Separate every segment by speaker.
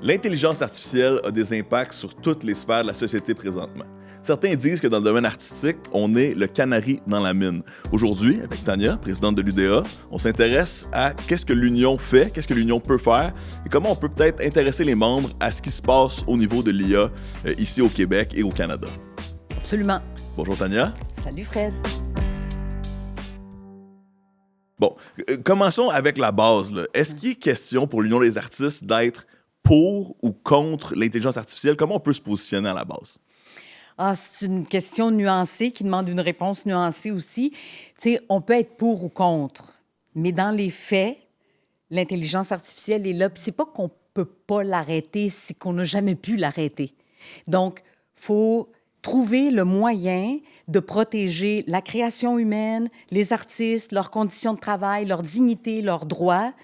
Speaker 1: L'intelligence artificielle a des impacts sur toutes les sphères de la société présentement. Certains disent que dans le domaine artistique, on est le canari dans la mine. Aujourd'hui, avec Tania, présidente de l'UDA, on s'intéresse à qu'est-ce que l'Union fait, qu'est-ce que l'Union peut faire et comment on peut peut-être intéresser les membres à ce qui se passe au niveau de l'IA ici au Québec et au Canada.
Speaker 2: Absolument.
Speaker 1: Bonjour Tania.
Speaker 2: Salut Fred.
Speaker 1: Bon, commençons avec la base. Est-ce qu'il est question pour l'Union des artistes d'être pour ou contre l'intelligence artificielle? Comment on peut se positionner à la base?
Speaker 2: C'est une question nuancée qui demande une réponse nuancée aussi. Tu sais, on peut être pour ou contre, mais dans les faits, l'intelligence artificielle est là. Puis c'est pas qu'on peut pas l'arrêter, c'est qu'on n'a jamais pu l'arrêter. Donc, faut trouver le moyen de protéger la création humaine, les artistes, leurs conditions de travail, leur dignité, leurs droits.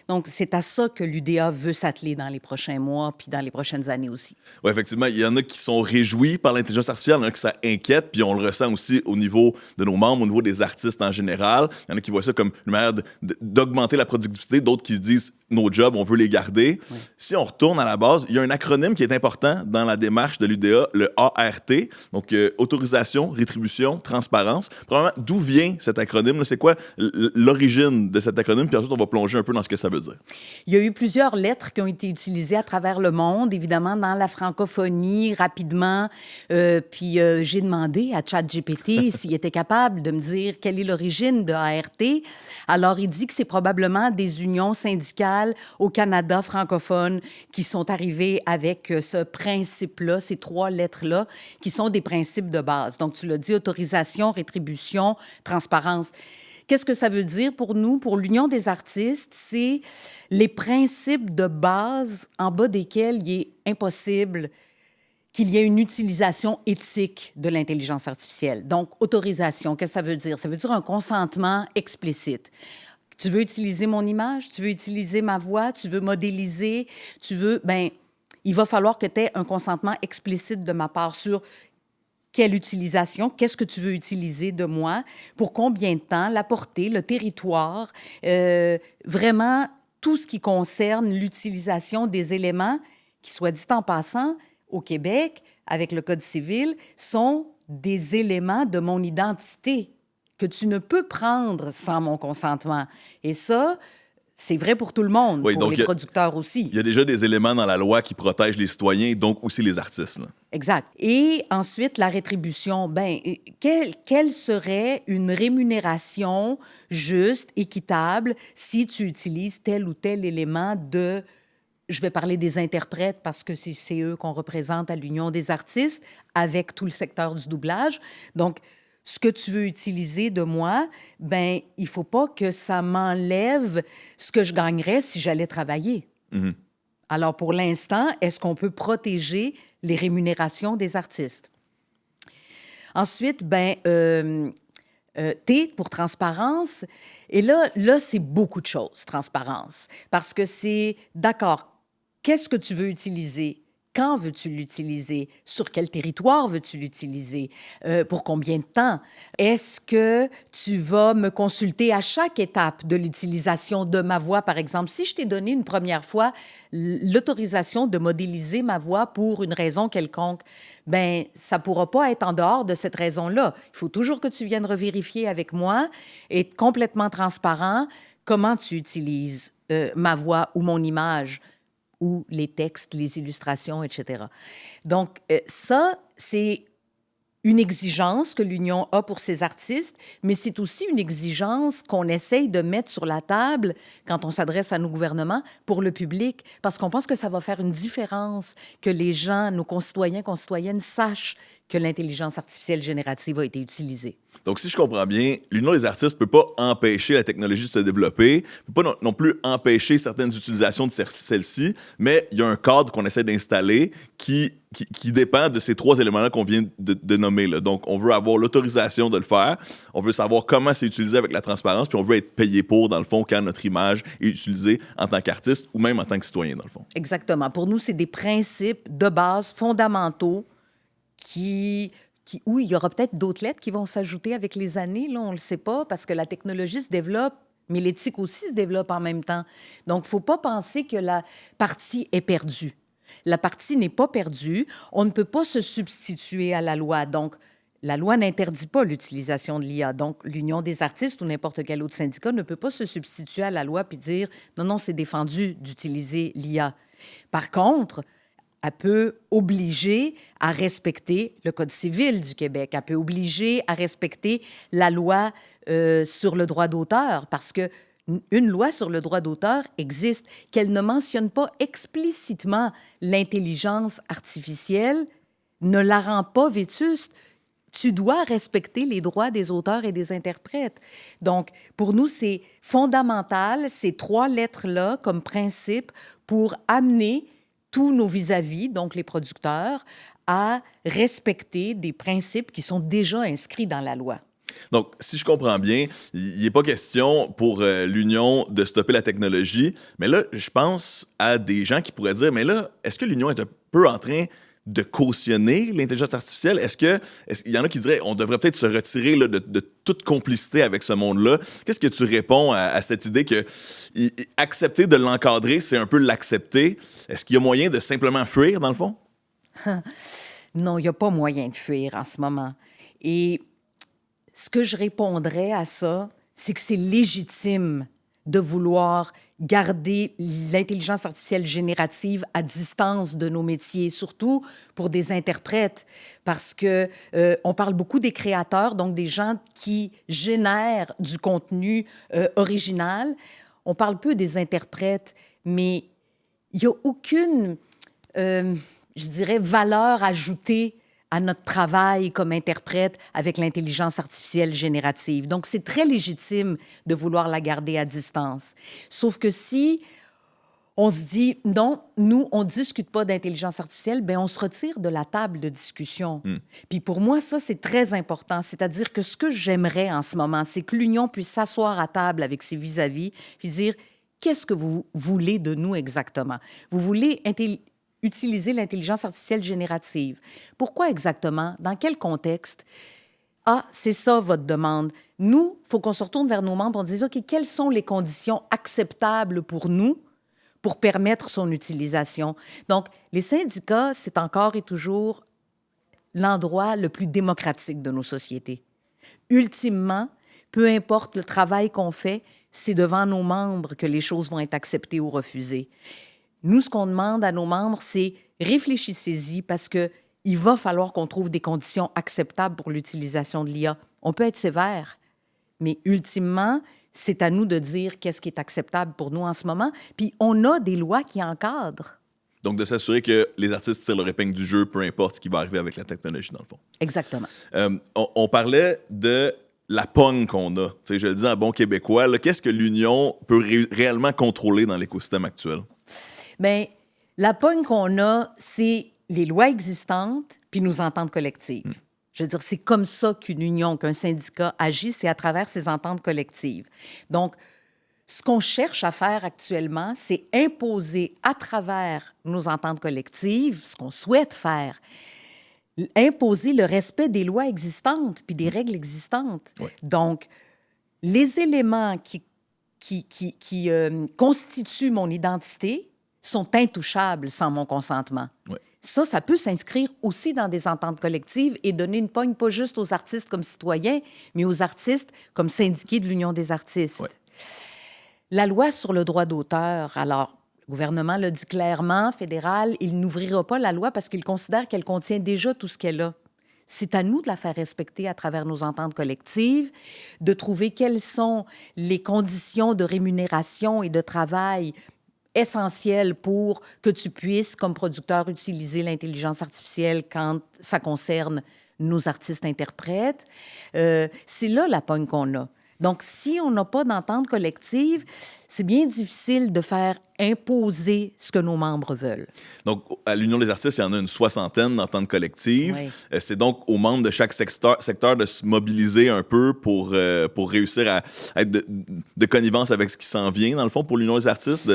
Speaker 2: Donc, c'est à ça que l'UDA veut s'atteler dans les prochains mois puis dans les prochaines années aussi.
Speaker 1: Oui, effectivement, il y en a qui sont réjouis par l'intelligence artificielle, il y en a qui ça inquiète, puis on le ressent aussi au niveau de nos membres, au niveau des artistes en général. Il y en a qui voient ça comme une manière d'augmenter la productivité, d'autres qui se disent nos jobs, on veut les garder. Oui. Si on retourne à la base, il y a un acronyme qui est important dans la démarche de l'UDA, le ART, donc autorisation, rétribution, transparence. Probablement, d'où vient cet acronyme? C'est quoi l'origine de cet acronyme? Puis ensuite, on va plonger un peu dans ce que ça veut dire.
Speaker 2: Il y a eu plusieurs lettres qui ont été utilisées à travers le monde, évidemment, dans la francophonie, rapidement. Puis j'ai demandé à ChatGPT s'il était capable de me dire quelle est l'origine de ART. Alors, il dit que c'est probablement des unions syndicales au Canada francophone qui sont arrivées avec ce principe-là, ces trois lettres-là, qui sont des principes de base. Donc, tu l'as dit, autorisation, rétribution, transparence. Qu'est-ce que ça veut dire pour nous, pour l'Union des artistes? C'est les principes de base en bas desquels il est impossible qu'il y ait une utilisation éthique de l'intelligence artificielle. Donc, autorisation, qu'est-ce que ça veut dire? Ça veut dire un consentement explicite. Tu veux utiliser mon image? Tu veux utiliser ma voix? Tu veux modéliser? Tu veux... Bien, il va falloir que tu aies un consentement explicite de ma part sur quelle utilisation, qu'est-ce que tu veux utiliser de moi, pour combien de temps, la portée, le territoire, vraiment tout ce qui concerne l'utilisation des éléments qui, soit dit en passant, au Québec, avec le Code civil, sont des éléments de mon identité que tu ne peux prendre sans mon consentement. Et ça, c'est vrai pour tout le monde, oui, pour les producteurs aussi.
Speaker 1: Il y a déjà des éléments dans la loi qui protègent les citoyens, donc aussi les artistes. Là.
Speaker 2: Exact. Et ensuite, la rétribution. Bien, quelle serait une rémunération juste, équitable, si tu utilises tel ou tel élément de... Je vais parler des interprètes parce que c'est eux qu'on représente à l'Union des artistes, avec tout le secteur du doublage. Donc, ce que tu veux utiliser de moi, ben il faut pas que ça m'enlève ce que je gagnerais si j'allais travailler. Mm-hmm. Alors, pour l'instant, est-ce qu'on peut protéger les rémunérations des artistes? Ensuite, T pour transparence. Et là, c'est beaucoup de choses, transparence. Parce que c'est, d'accord, qu'est-ce que tu veux utiliser? Quand veux-tu l'utiliser? Sur quel territoire veux-tu l'utiliser? Pour combien de temps? Est-ce que tu vas me consulter à chaque étape de l'utilisation de ma voix, par exemple? Si je t'ai donné une première fois l'autorisation de modéliser ma voix pour une raison quelconque, bien, ça ne pourra pas être en dehors de cette raison-là. Il faut toujours que tu viennes revérifier avec moi et être complètement transparent comment tu utilises ma voix ou mon image, ou les textes, les illustrations, etc. Donc, ça, c'est une exigence que l'Union a pour ses artistes, mais c'est aussi une exigence qu'on essaye de mettre sur la table quand on s'adresse à nos gouvernements pour le public, parce qu'on pense que ça va faire une différence, que les gens, nos concitoyens, concitoyennes, sachent que l'intelligence artificielle générative a été utilisée.
Speaker 1: Donc, si je comprends bien, l'Union des artistes ne peut pas empêcher la technologie de se développer, ne peut pas non plus empêcher certaines utilisations de celle-ci, mais il y a un cadre qu'on essaie d'installer qui dépend de ces trois éléments-là qu'on vient de nommer. Là. Donc, on veut avoir l'autorisation de le faire, on veut savoir comment c'est utilisé avec la transparence, puis on veut être payé pour, dans le fond, quand notre image est utilisée en tant qu'artiste ou même en tant que citoyen, dans le fond.
Speaker 2: Exactement. Pour nous, c'est des principes de base fondamentaux où il y aura peut-être d'autres lettres qui vont s'ajouter avec les années, là, on ne le sait pas, parce que la technologie se développe, mais l'éthique aussi se développe en même temps. Donc, il ne faut pas penser que la partie est perdue. la partie n'est pas perdue. On ne peut pas se substituer à la loi. Donc, la loi n'interdit pas l'utilisation de l'IA. Donc, l'Union des artistes ou n'importe quel autre syndicat ne peut pas se substituer à la loi puis dire « Non, non, c'est défendu d'utiliser l'IA ». Par contre, elle peut obliger à respecter le Code civil du Québec. Elle peut obliger à respecter la loi sur le droit d'auteur parce que une loi sur le droit d'auteur existe, qu'elle ne mentionne pas explicitement l'intelligence artificielle, ne la rend pas vétuste. Tu dois respecter les droits des auteurs et des interprètes. Donc, pour nous, c'est fondamental, ces 3 lettres-là, comme principe, pour amener tous nos vis-à-vis, donc les producteurs, à respecter des principes qui sont déjà inscrits dans la loi.
Speaker 1: Donc, si je comprends bien, il n'est pas question pour l'Union de stopper la technologie, mais là, je pense à des gens qui pourraient dire, mais là, est-ce que l'Union est un peu en train de cautionner l'intelligence artificielle? Est-ce qu'il y en a qui diraient on devrait peut-être se retirer là, de toute complicité avec ce monde-là? Qu'est-ce que tu réponds à cette idée que accepter de l'encadrer, c'est un peu l'accepter? Est-ce qu'il y a moyen de simplement fuir, dans le fond?
Speaker 2: Non, il n'y a pas moyen de fuir en ce moment. Et ce que je répondrais à ça, c'est que c'est légitime de vouloir garder l'intelligence artificielle générative à distance de nos métiers, surtout pour des interprètes, parce que on parle beaucoup des créateurs, donc des gens qui génèrent du contenu original. On parle peu des interprètes, mais il n'y a aucune, je dirais, valeur ajoutée à notre travail comme interprète avec l'intelligence artificielle générative. Donc, c'est très légitime de vouloir la garder à distance. Sauf que si on se dit, non, nous, on ne discute pas d'intelligence artificielle, bien, on se retire de la table de discussion. Puis pour moi, ça, c'est très important. C'est-à-dire que ce que j'aimerais en ce moment, c'est que l'Union puisse s'asseoir à table avec ses vis-à-vis puis dire, qu'est-ce que vous voulez de nous exactement? Vous voulez utiliser l'intelligence artificielle générative. Pourquoi exactement? Dans quel contexte? Ah, c'est ça votre demande. Nous, il faut qu'on se retourne vers nos membres et on dise, OK, quelles sont les conditions acceptables pour nous pour permettre son utilisation? Donc, les syndicats, c'est encore et toujours l'endroit le plus démocratique de nos sociétés. Ultimement, peu importe le travail qu'on fait, c'est devant nos membres que les choses vont être acceptées ou refusées. Nous, ce qu'on demande à nos membres, c'est réfléchissez-y parce qu'il va falloir qu'on trouve des conditions acceptables pour l'utilisation de l'IA. On peut être sévère, mais ultimement, c'est à nous de dire qu'est-ce qui est acceptable pour nous en ce moment. Puis on a des lois qui encadrent. Donc,
Speaker 1: de s'assurer que les artistes tirent leur épingle du jeu, peu importe ce qui va arriver avec la technologie, dans le fond.
Speaker 2: Exactement.
Speaker 1: On parlait de la pogne qu'on a. Tu sais, je le dis en bon québécois, là, qu'est-ce que l'Union peut réellement contrôler dans l'écosystème actuel?
Speaker 2: Bien, la pogne qu'on a, c'est les lois existantes puis nos ententes collectives. Je veux dire, c'est comme ça qu'une union, qu'un syndicat agit, c'est à travers ses ententes collectives. Donc, ce qu'on cherche à faire actuellement, c'est imposer à travers nos ententes collectives, ce qu'on souhaite faire, imposer le respect des lois existantes puis des règles existantes.
Speaker 1: Ouais.
Speaker 2: Donc, les éléments qui constituent mon identité sont intouchables sans mon consentement.
Speaker 1: Ouais.
Speaker 2: Ça peut s'inscrire aussi dans des ententes collectives et donner une pogne pas juste aux artistes comme citoyens, mais aux artistes comme syndiqués de l'Union des artistes.
Speaker 1: Ouais.
Speaker 2: La loi sur le droit d'auteur, alors, le gouvernement l'a dit clairement, fédéral, il n'ouvrira pas la loi parce qu'il considère qu'elle contient déjà tout ce qu'elle a. C'est à nous de la faire respecter à travers nos ententes collectives, de trouver quelles sont les conditions de rémunération et de travail essentielles pour que tu puisses, comme producteur, utiliser l'intelligence artificielle quand ça concerne nos artistes-interprètes. C'est là la pogne qu'on a. Donc, si on n'a pas d'entente collective, c'est bien difficile de faire imposer ce que nos membres veulent.
Speaker 1: Donc, à l'Union des artistes, il y en a une 60aine d'ententes collectives.
Speaker 2: Oui.
Speaker 1: C'est donc aux membres de chaque secteur de se mobiliser un peu pour réussir à être de connivence avec ce qui s'en vient, dans le fond, pour l'Union des artistes.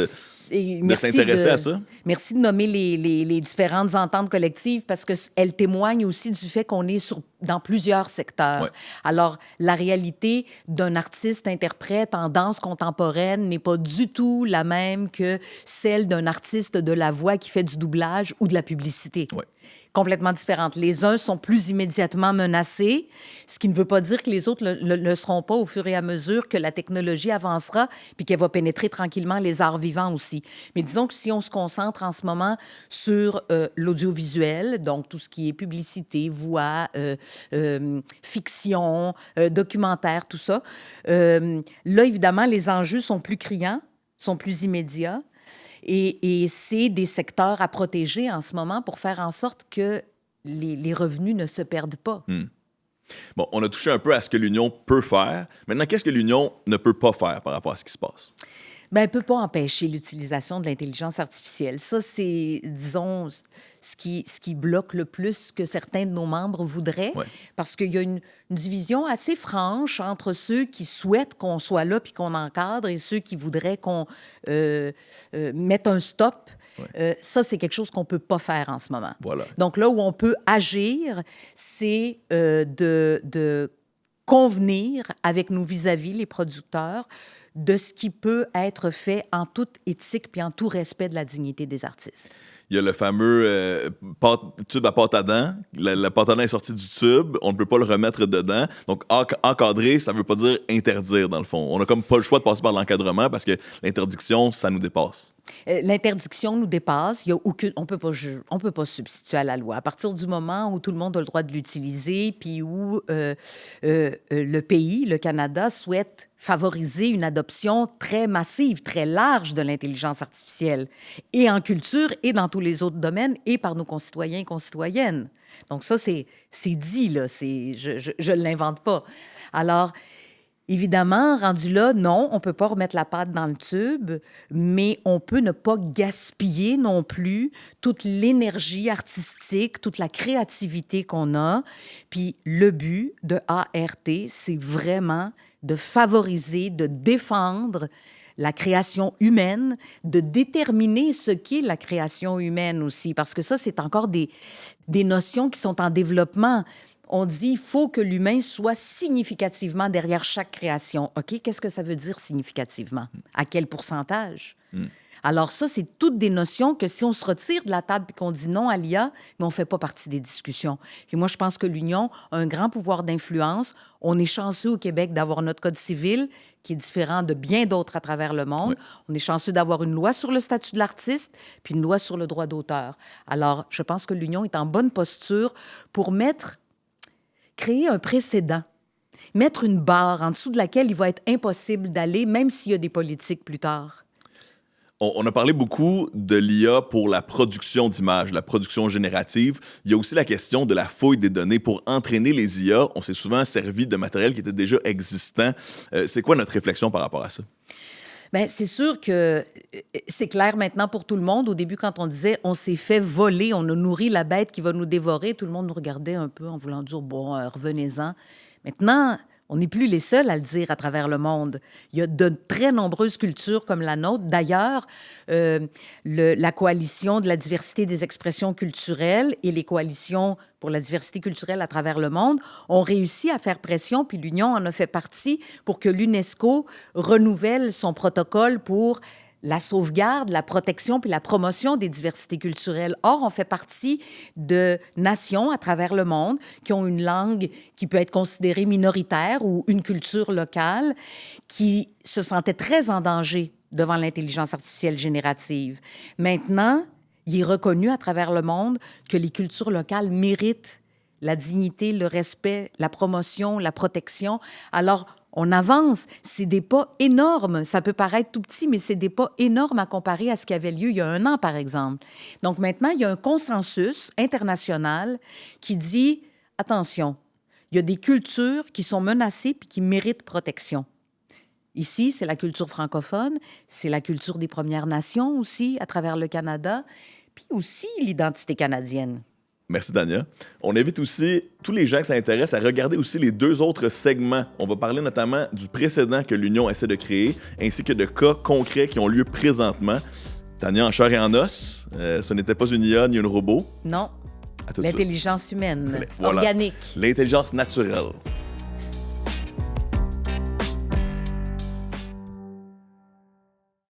Speaker 2: Et
Speaker 1: de s'intéresser à ça.
Speaker 2: Merci de nommer les différentes ententes collectives parce qu'elles témoignent aussi du fait qu'on est dans plusieurs secteurs.
Speaker 1: Ouais.
Speaker 2: Alors, la réalité d'un artiste-interprète en danse contemporaine n'est pas du tout la même que celle d'un artiste de la voix qui fait du doublage ou de la publicité.
Speaker 1: Ouais.
Speaker 2: Complètement différentes. Les uns sont plus immédiatement menacés, ce qui ne veut pas dire que les autres ne le seront pas au fur et à mesure que la technologie avancera puis qu'elle va pénétrer tranquillement les arts vivants aussi. Mais disons que si on se concentre en ce moment sur l'audiovisuel, donc tout ce qui est publicité, voix, fiction, documentaire, tout ça, là, évidemment, les enjeux sont plus criants, sont plus immédiats. Et c'est des secteurs à protéger en ce moment pour faire en sorte que les revenus ne se perdent pas.
Speaker 1: Bon, on a touché un peu à ce que l'Union peut faire. Maintenant, qu'est-ce que l'Union ne peut pas faire par rapport à ce qui se passe?
Speaker 2: Bien, elle ne peut pas empêcher l'utilisation de l'intelligence artificielle. Ça, c'est, disons, ce qui bloque le plus ce que certains de nos membres voudraient,
Speaker 1: Ouais.
Speaker 2: parce qu'il y a une division assez franche entre ceux qui souhaitent qu'on soit là puis qu'on encadre et ceux qui voudraient qu'on mette un stop. Ouais. Ça, c'est quelque chose qu'on ne peut pas faire en ce moment.
Speaker 1: Voilà.
Speaker 2: Donc là où on peut agir, c'est de convenir avec nos vis-à-vis, les producteurs, de ce qui peut être fait en toute éthique puis en tout respect de la dignité des artistes.
Speaker 1: Il y a le fameux tube à pâte à dents. La pâte à dents est sortie du tube. On ne peut pas le remettre dedans. Donc, encadrer, ça ne veut pas dire interdire, dans le fond. On n'a comme pas le choix de passer par l'encadrement parce que l'interdiction, ça nous dépasse.
Speaker 2: L'interdiction nous dépasse. Il y a aucune, on peut pas se substituer à la loi. À partir du moment où tout le monde a le droit de l'utiliser, puis où le pays, le Canada, souhaite favoriser une adoption très massive, très large de l'intelligence artificielle, et en culture, et dans tous les autres domaines, et par nos concitoyens et concitoyennes. Donc ça, c'est dit, là. Je ne l'invente pas. Alors, évidemment, rendu là, non, on ne peut pas remettre la pâte dans le tube, mais on peut ne pas gaspiller non plus toute l'énergie artistique, toute la créativité qu'on a. Puis le but de ART, c'est vraiment de favoriser, de défendre la création humaine, de déterminer ce qu'est la création humaine aussi, parce que ça, c'est encore des notions qui sont en développement. On dit qu'il faut que l'humain soit significativement derrière chaque création. OK, qu'est-ce que ça veut dire significativement? À quel pourcentage? Alors ça, c'est toutes des notions que si on se retire de la table et qu'on dit non à l'IA, mais on ne fait pas partie des discussions. Et moi, je pense que l'Union a un grand pouvoir d'influence. On est chanceux au Québec d'avoir notre Code civil qui est différent de bien d'autres à travers le monde. Oui. On est chanceux d'avoir une loi sur le statut de l'artiste puis une loi sur le droit d'auteur. Alors, je pense que l'Union est en bonne posture pour créer un précédent, mettre une barre en dessous de laquelle il va être impossible d'aller, même s'il y a des politiques plus tard.
Speaker 1: On a parlé beaucoup de l'IA pour la production d'images, la production générative. Il y a aussi la question de la fouille des données. Pour entraîner les IA, on s'est souvent servi de matériel qui était déjà existant. C'est quoi notre réflexion par rapport à ça?
Speaker 2: Bien, c'est sûr que c'est clair maintenant pour tout le monde. Au début, quand on disait « on s'est fait voler, on a nourri la bête qui va nous dévorer », tout le monde nous regardait un peu en voulant dire « bon, revenez-en ». Maintenant, on n'est plus les seuls à le dire à travers le monde. Il y a de très nombreuses cultures comme la nôtre. D'ailleurs, la coalition de la diversité des expressions culturelles et les coalitions pour la diversité culturelle à travers le monde ont réussi à faire pression, puis l'Union en a fait partie, pour que l'UNESCO renouvelle son protocole pour la sauvegarde, la protection puis la promotion des diversités culturelles. Or, on fait partie de nations à travers le monde qui ont une langue qui peut être considérée minoritaire ou une culture locale qui se sentaient très en danger devant l'intelligence artificielle générative. Maintenant, il est reconnu à travers le monde que les cultures locales méritent la dignité, le respect, la promotion, la protection. Alors, on avance. C'est des pas énormes. Ça peut paraître tout petit, mais c'est des pas énormes à comparer à ce qui avait lieu il y a 1 an, par exemple. Donc maintenant, il y a un consensus international qui dit, attention, il y a des cultures qui sont menacées puis qui méritent protection. Ici, c'est la culture francophone, c'est la culture des Premières Nations aussi, à travers le Canada, puis aussi l'identité canadienne.
Speaker 1: Merci, Dania. On invite aussi tous les gens qui s'intéressent à regarder aussi les 2 autres segments. On va parler notamment du précédent que l'Union essaie de créer, ainsi que de cas concrets qui ont lieu présentement. Tania, en chair et en os, ce n'était pas une IA ni un robot.
Speaker 2: Non.
Speaker 1: À tout de suite.
Speaker 2: L'intelligence humaine,
Speaker 1: Voilà.
Speaker 2: organique.
Speaker 1: L'intelligence naturelle.